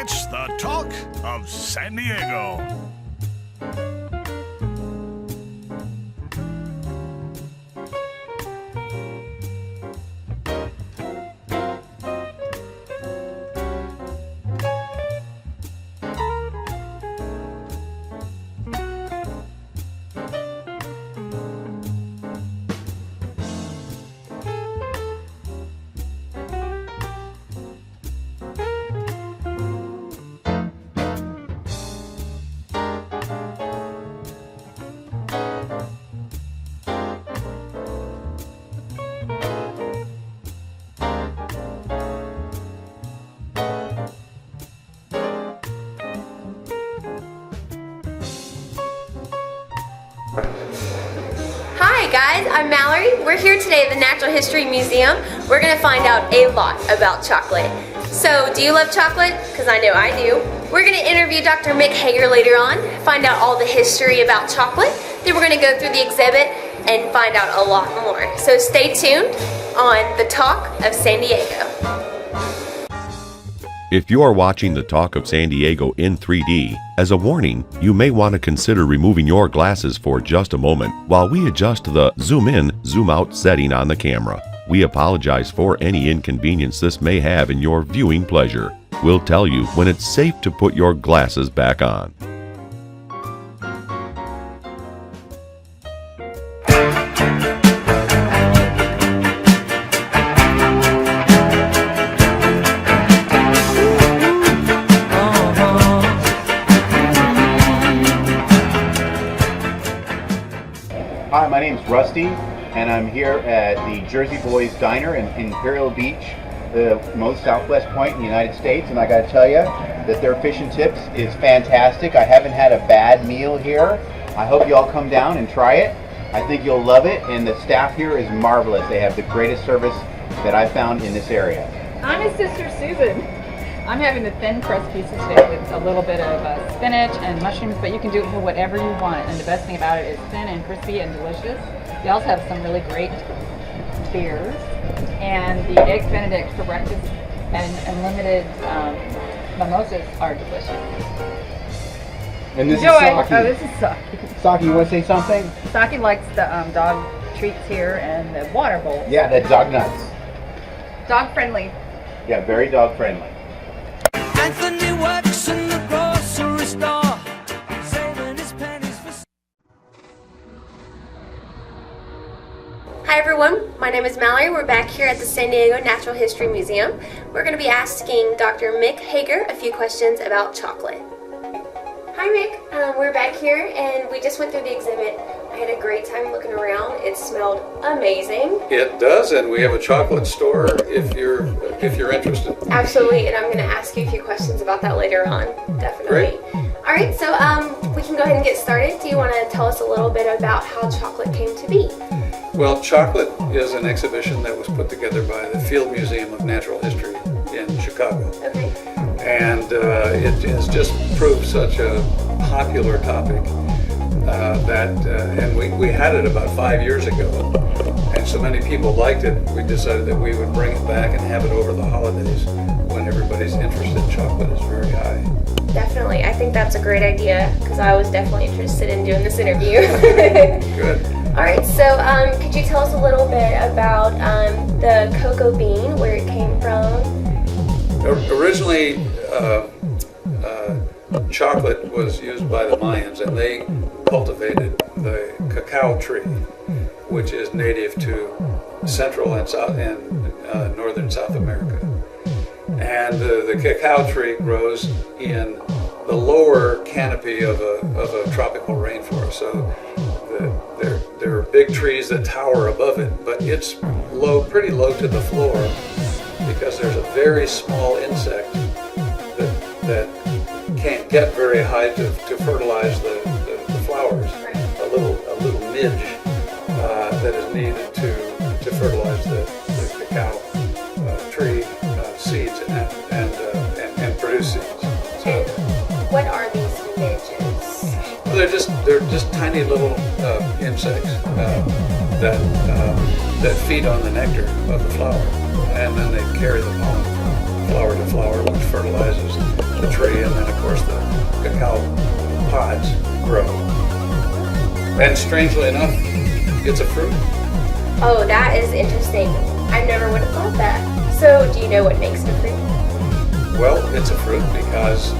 It's the talk of San Diego. Hi guys, I'm Mallory. We're here today at the Natural History Museum. We're going to find out a lot about chocolate. So, do you love chocolate? Because I know I do. We're going to interview Dr. Michael Hagar later on, find out all the history about chocolate. Then we're going to go through the exhibit and find out a lot more. So stay tuned on the Talk of San Diego. If you are watching the Talk of San Diego in 3D, as a warning, you may want to consider removing your glasses for just a moment while we adjust the zoom in, zoom out setting on the camera. We apologize for any inconvenience this may have in your viewing pleasure. We'll tell you when it's safe to put your glasses back on. Hi, my name's Rusty, and I'm here at the Jersey Boys Diner in Imperial Beach, the most southwest point in the United States, and I gotta tell you that their fish and chips is fantastic. I haven't had a bad meal here. I hope you all come down and try it. I think you'll love it, and the staff here is marvelous. They have the greatest service that I've found in this area. I'm his sister Susan. I'm having the thin crust pizza today with a little bit of spinach and mushrooms, but you can do it for whatever you want. And the best thing about it is thin and crispy and delicious. They also have some really great beers, and the eggs Benedict for breakfast and unlimited mimosas are delicious. And this Enjoy. is Saki. Oh, this is Saki. Saki, you want to say something? Saki likes the dog treats here and the water bowl. Yeah, the dog nuts. Dog friendly. Yeah, very dog friendly. Anthony works in the grocery store, saving his pennies for... Hi everyone, my name is Mallory. We're back here at the San Diego Natural History Museum. We're going to be asking Dr. Michael Hagar a few questions about chocolate. Hi Mick, we're back here and we just went through the exhibit. I had a great time looking around. It smelled amazing. It does, and we have a chocolate store if you're interested. Absolutely, and I'm going to ask you a few questions about that later on. Definitely. Great. All right, so we can go ahead and get started. Do you want to tell us a little bit about how chocolate came to be? Well, chocolate is an exhibition that was put together by the Field Museum of Natural History in Chicago. Okay. And it has just proved such a popular topic and we had it about 5 years ago, and so many people liked it, we decided that we would bring it back and have it over the holidays when everybody's interest in chocolate is very high. Definitely. I think that's a great idea because I was definitely interested in doing this interview. Good. All right, so could you tell us a little bit about the cocoa bean, where it came from? Originally, chocolate was used by the Mayans, and they cultivated the cacao tree, which is native to Central and South and Northern South America. And the cacao tree grows in the lower canopy of a tropical rainforest. So there are big trees that tower above it, but it's pretty low to the floor because there's a very small insect that can't get very high to fertilize the flowers. A little midge that is needed to fertilize the cacao tree seeds and produce seeds. So, what are these midges? Well, they're just tiny little insects that feed on the nectar of the flower, and then they carry the pollen. flower to flower, which fertilizes the tree, and then of course the cacao pods grow. And strangely enough, it's a fruit. Oh, that is interesting. I never would have thought that. So, do you know what makes it a fruit? Well, it's a fruit because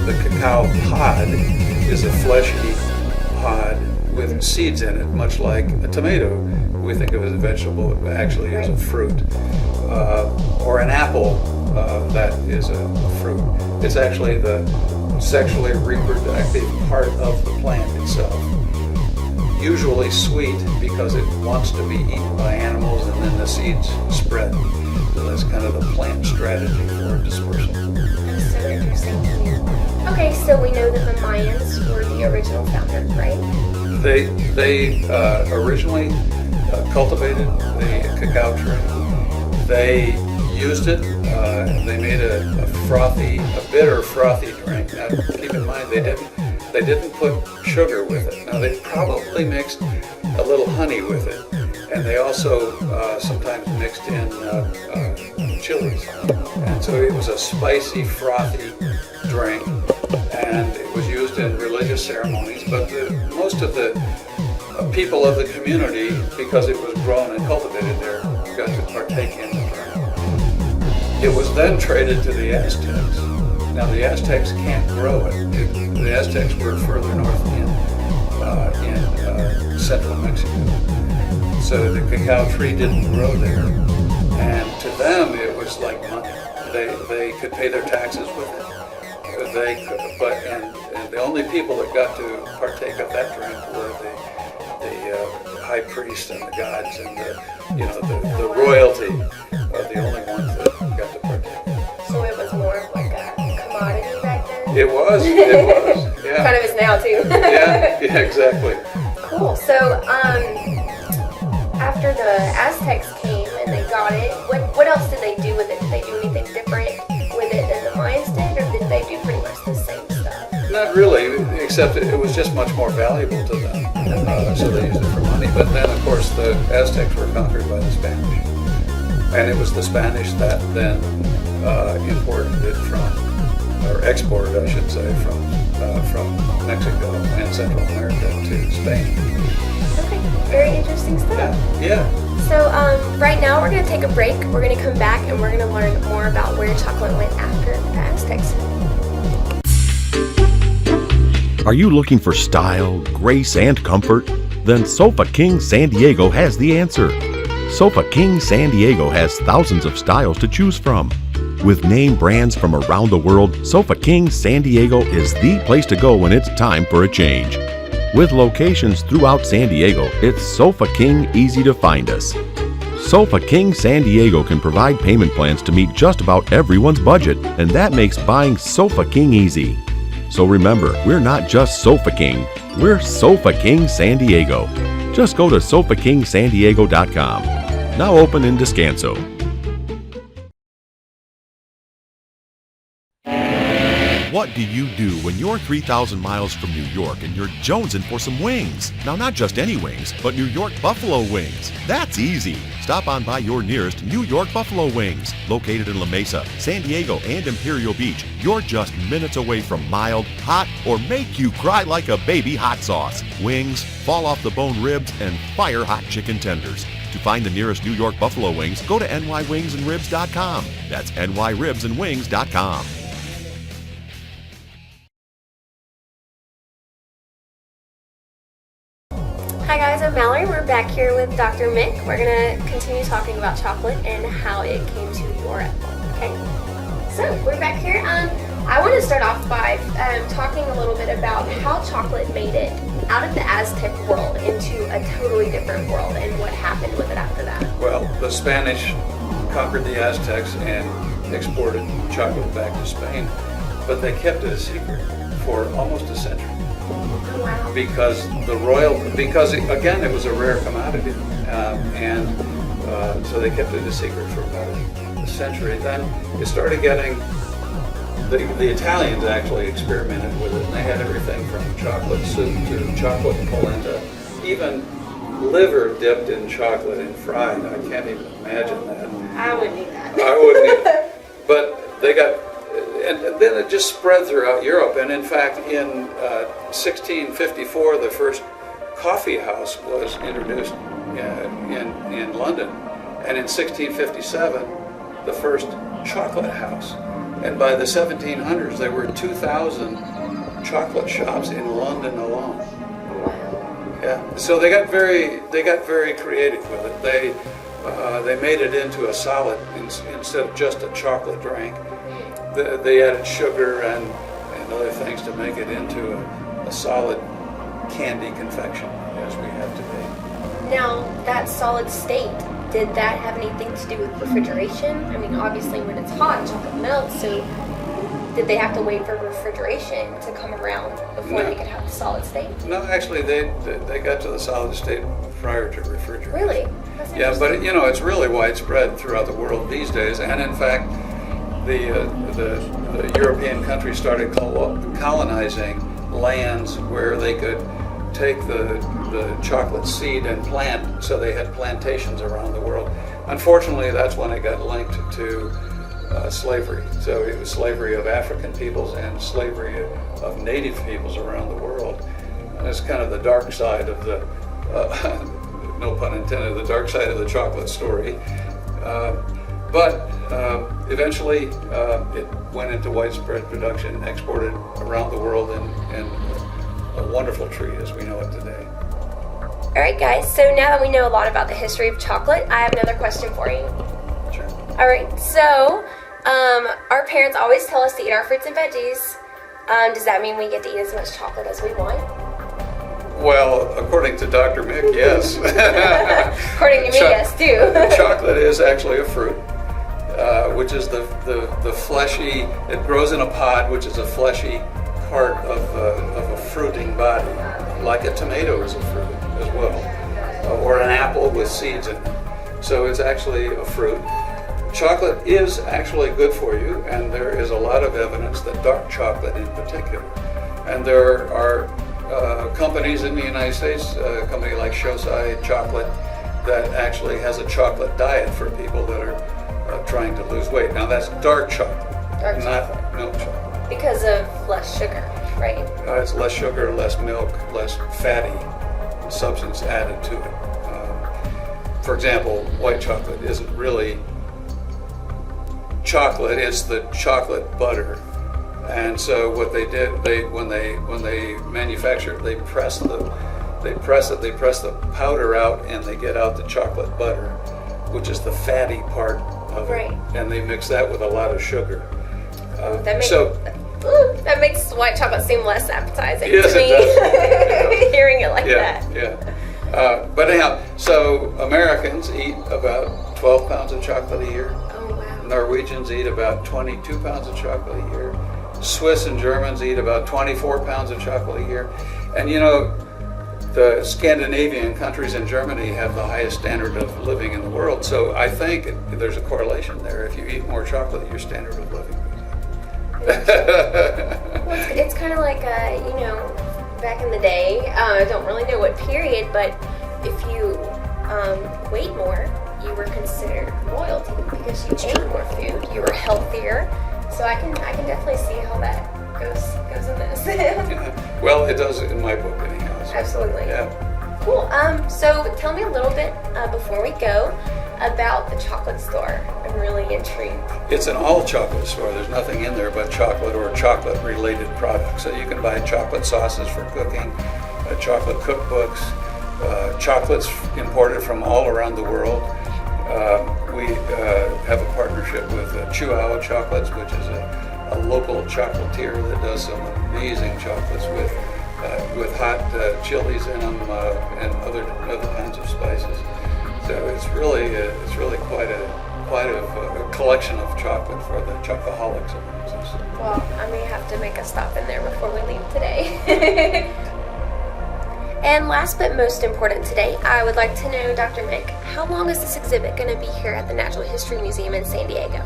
the cacao pod is a fleshy pod with seeds in it, much like a tomato. We think of as a vegetable, it actually is a fruit. Or an apple, that is a fruit. It's actually the sexually reproductive part of the plant itself. Usually sweet because it wants to be eaten by animals and then the seeds spread. So that's kind of the plant strategy for dispersal. That's so interesting to me. Okay, so we know that the Mayans were the original founders, right? They originally cultivated the cacao tree. They used it. They made a bitter frothy drink. Now, keep in mind they didn't put sugar with it. Now they probably mixed a little honey with it, and they also sometimes mixed in chilies. And so it was a spicy, frothy drink, and it was used in religious ceremonies. But most of the people of the community, because it was grown and cultivated there, got to partake in the drink. It was then traded to the Aztecs. Now the Aztecs can't grow it. The Aztecs were further north in central Mexico. So the cacao tree didn't grow there. And to them it was like money. They could pay their taxes with it. And the only people that got to partake of that drink were the high priest and the gods and the royalty are the only ones that got to partake. So it was more of like a commodity back then? It was, yeah. Kind of is now too. yeah, exactly. Cool. So after the Aztecs came and they got it, what else did they do with it? Did they do anything different with it than the Mayans did, or did they do pretty much the same stuff? Not really, except it was just much more valuable to them. So they used it for money. But then, of course, the Aztecs were conquered by the Spanish. And it was the Spanish that then imported it or exported, I should say, from Mexico and Central America to Spain. Okay, very interesting stuff. Yeah. So right now we're going to take a break. We're going to come back and we're going to learn more about where chocolate went after the Aztecs. Are you looking for style, grace, and comfort? Then Sofa King San Diego has the answer. Sofa King San Diego has thousands of styles to choose from. With name brands from around the world, Sofa King San Diego is the place to go when it's time for a change. With locations throughout San Diego, it's Sofa King easy to find us. Sofa King San Diego can provide payment plans to meet just about everyone's budget, and that makes buying Sofa King easy. So remember, we're not just Sofa King, we're Sofa King San Diego. Just go to sofakingsandiego.com. Now open in Descanso. What do you do when you're 3,000 miles from New York and you're jonesing for some wings? Now, not just any wings, but New York Buffalo Wings. That's easy. Stop on by your nearest New York Buffalo Wings. Located in La Mesa, San Diego, and Imperial Beach, you're just minutes away from mild, hot, or make you cry like a baby hot sauce. Wings, fall off the bone ribs, and fire hot chicken tenders. To find the nearest New York Buffalo Wings, go to nywingsandribs.com. That's nyribsandwings.com. Hi guys, I'm Mallory. We're back here with Dr. Mick. We're going to continue talking about chocolate and how it came to your apple. Okay? So, we're back here. I want to start off by talking a little bit about how chocolate made it out of the Aztec world into a totally different world and what happened with it after that. Well, the Spanish conquered the Aztecs and exported chocolate back to Spain, but they kept it a secret for almost a century. Wow. Because again, it was a rare commodity, so they kept it a secret for about a century. Then it started getting, the Italians actually experimented with it, and they had everything from chocolate soup to chocolate polenta, even liver dipped in chocolate and fried. I can't even imagine that. I wouldn't eat that. I wouldn't either. But they got, and then it just spread throughout Europe. And in fact, in 1654, the first coffee house was introduced in London. And in 1657, the first chocolate house. And by the 1700s, there were 2,000 chocolate shops in London alone. Yeah. So they got very creative with it. They made it into a solid instead of just a chocolate drink. They added sugar and other things to make it into a solid candy confection as we have today. Now, that solid state, did that have anything to do with refrigeration? I mean, obviously when it's hot, chocolate melts, so did they have to wait for refrigeration to come around before they could have the solid state? No, actually they got to the solid state prior to refrigeration. Really? That's Yeah, but it's really widespread throughout the world these days, and in fact, the European countries started colonizing lands where they could take the chocolate seed and plant, so they had plantations around the world. Unfortunately, that's when it got linked to slavery. So it was slavery of African peoples and slavery of native peoples around the world. And it's kind of the dark side of the, no pun intended, the dark side of the chocolate story. But eventually it went into widespread production, exported around the world, and a wonderful treat as we know it today. Alright guys, so now that we know a lot about the history of chocolate, I have another question for you. Sure. Alright, so our parents always tell us to eat our fruits and veggies. Does that mean we get to eat as much chocolate as we want? Well, according to Dr. Mick, yes. According to me, yes too. Chocolate is actually a fruit, which is the fleshy, it grows in a pod, which is a fleshy part of a fruiting body, like a tomato is a fruit as well, or an apple with seeds in it. So it's actually a fruit. Chocolate is actually good for you, and there is a lot of evidence that dark chocolate in particular. And there are companies in the United States, a company like Shosai Chocolate, that actually has a chocolate diet for people that are trying to lose weight. Now that's dark chocolate, not milk chocolate. Because of less sugar, right? It's less sugar, less milk, less fatty substance added to it. For example, white chocolate isn't really chocolate, it's the chocolate butter. And so what they did, when they manufacture it, they press the powder out, and they get out the chocolate butter, which is the fatty part of it. And they mix that with a lot of sugar. That makes white chocolate seem less appetizing yes, to me. It does. Hearing it like yeah, that. Yeah. But anyhow, so Americans eat about 12 pounds of chocolate a year. Oh wow. Norwegians eat about 22 pounds of chocolate a year. Swiss and Germans eat about 24 pounds of chocolate a year. And the Scandinavian countries and Germany have the highest standard of living in the world. So I think there's a correlation there. If you eat more chocolate, your standard of living goes up. Well, it's kind of like, back in the day, I don't really know what period, but if you weighed more, you were considered royalty because you ate more food, you were healthier. So I can definitely see how that goes in this. Yeah. Well, it does in my book anyhow. So. Absolutely. Yeah. Cool. So tell me a little bit before we go about the chocolate store. I'm really intrigued. It's an all chocolate store. There's nothing in there but chocolate or chocolate related products. So you can buy chocolate sauces for cooking, chocolate cookbooks, chocolates imported from all around the world. We have a partnership with Chihuahua Chocolates, which is a local chocolatier that does some amazing chocolates with hot chilies in them and other kinds of spices. So it's really quite a collection of chocolate for the chocoholics amongst us. Well, I may have to make a stop in there before we leave today. And last but most important today, I would like to know, Dr. Mick, how long is this exhibit going to be here at the Natural History Museum in San Diego?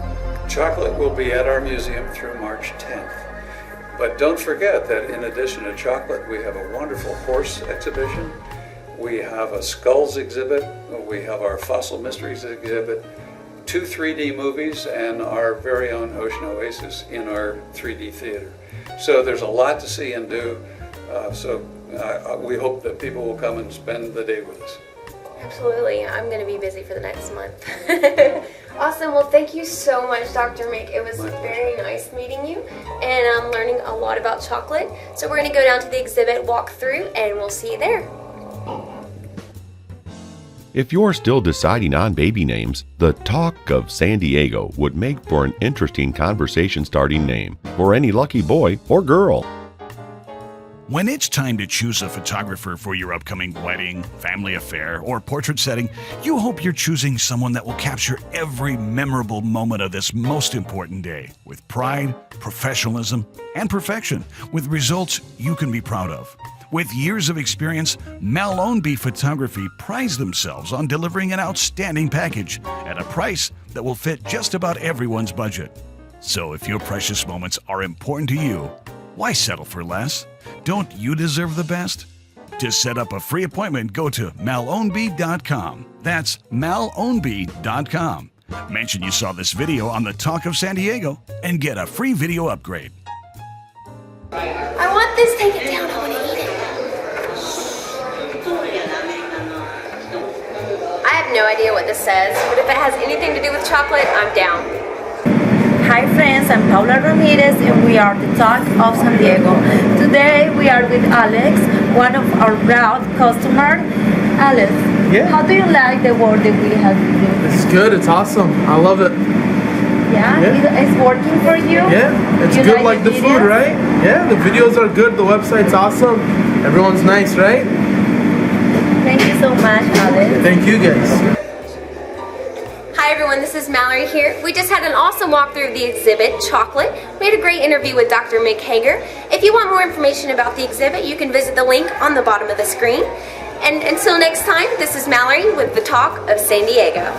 Chocolate will be at our museum through March 10th. But don't forget that in addition to chocolate, we have a wonderful horse exhibition We have a skulls exhibit. We have our fossil mysteries exhibit, 2 3D movies, and our very own Ocean Oasis in our 3D theater. So there's a lot to see and do. We hope that people will come and spend the day with us. Absolutely. I'm going to be busy for the next month. Awesome. Well, thank you so much, Dr. Mick. It was very nice meeting you, and I'm learning a lot about chocolate. So we're going to go down to the exhibit, walk through, and we'll see you there. If you're still deciding on baby names, the Talk of San Diego would make for an interesting conversation-starting name for any lucky boy or girl. When it's time to choose a photographer for your upcoming wedding, family affair, or portrait setting, you hope you're choosing someone that will capture every memorable moment of this most important day with pride, professionalism, and perfection, with results you can be proud of. With years of experience, Mallory Ownbey Photography prides themselves on delivering an outstanding package at a price that will fit just about everyone's budget. So if your precious moments are important to you, why settle for less? Don't you deserve the best? To set up a free appointment, go to malownbey.com. That's malownbey.com. Mention you saw this video on the Talk of San Diego and get a free video upgrade. I want this. Take it down. I want to eat it. I have no idea what this says, but if it has anything to do with chocolate, I'm down. Hi friends, I'm Paula Ramirez and we are the Talk of San Diego. Today we are with Alex, one of our proud customers. Alex, how do you like the work that we have with you? It's good, it's awesome. I love it. Yeah? It's working for you? Yeah, it's You good like the food, videos? right? Yeah, the videos are good, the website's awesome. Everyone's nice, right? Thank you so much, Alex. Thank you guys. Hi everyone, this is Mallory here. We just had an awesome walkthrough of the exhibit, Chocolate. We had a great interview with Dr. Mick Hagar. If you want more information about the exhibit, you can visit the link on the bottom of the screen. And until next time, this is Mallory with the Talk of San Diego.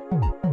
You